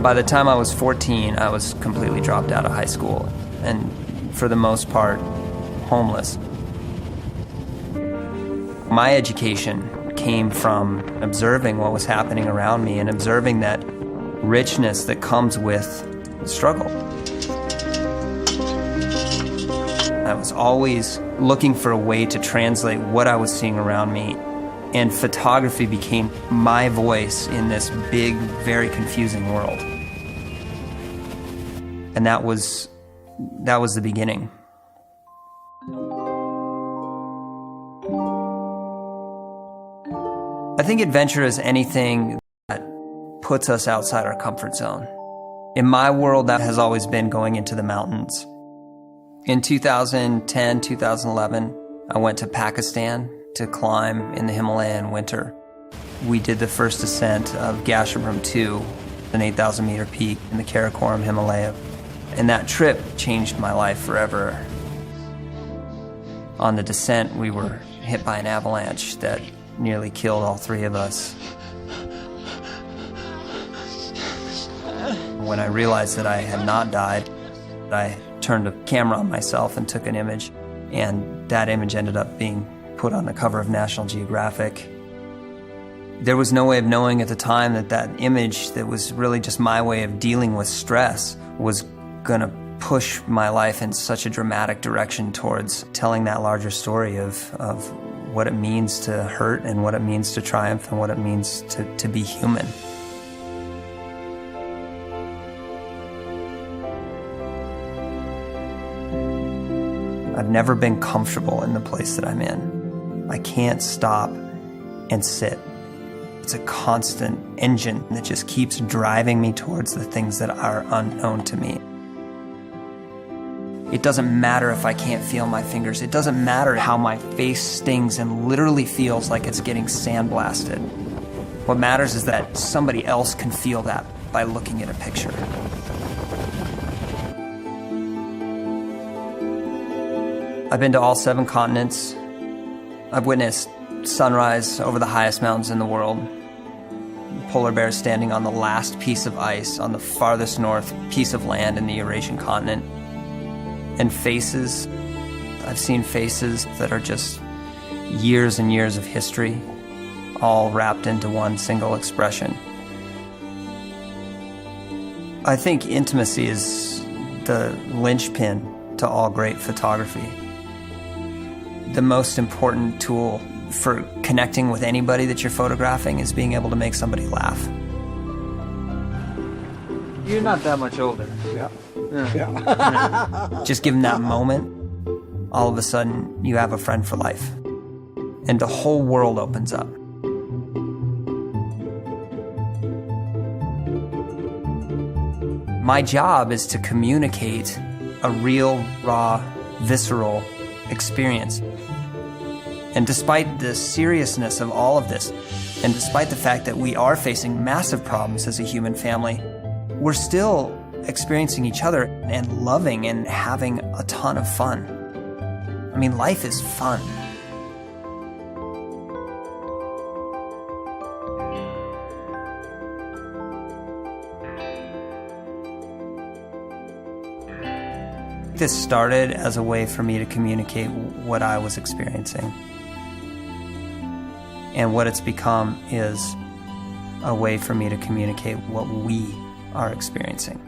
By the time I was 14, I was completely dropped out of high school and, for the most part, homeless. My education came from observing what was happening around me and observing that richness that comes with struggle. I was always looking for a way to translate what I was seeing around me, and photography became my voice in this big, very confusing world. And that was the beginning. I think adventure is anything that puts us outside our comfort zone. In my world, that has always been going into the mountains. In 2010, 2011, I went to Pakistan to climb in the Himalaya in winter. We did the first ascent of Gasherbrum 2, an 8,000 meter peak in the Karakoram Himalaya. And that trip changed my life forever. On the descent, we were hit by an avalanche that nearly killed all three of us. When I realized that I had not died, I turned a camera on myself and took an image, and that image ended up being put on the cover of National Geographic. There was no way of knowing at the time that that image, that was really just my way of dealing with stress, was gonna push my life in such a dramatic direction towards telling that larger story of what it means to hurt and what it means to triumph and what it means to be human. I've never been comfortable in the place that I'm in. I can't stop and sit. It's a constant engine that just keeps driving me towards the things that are unknown to me. It doesn't matter if I can't feel my fingers. It doesn't matter how my face stings and literally feels like it's getting sandblasted. What matters is that somebody else can feel that by looking at a picture. I've been to all 7 continents. I've witnessed sunrise over the highest mountains in the world. Polar bears standing on the last piece of ice on the farthest north piece of land in the Eurasian continent. And faces, I've seen faces that are just years and years of history, all wrapped into one single expression. I think intimacy is the linchpin to all great photography. The most important tool for connecting with anybody that you're photographing is being able to make somebody laugh. You're not that much older. Yeah. Yeah. Just give them that moment, all of a sudden you have a friend for life. And the whole world opens up. My job is to communicate a real, raw, visceral experience. And despite the seriousness of all of this, and despite the fact that we are facing massive problems as a human family, we're still experiencing each other and loving and having a ton of fun. I mean, life is fun. This started as a way for me to communicate what I was experiencing. And what it's become is a way for me to communicate what we are experiencing.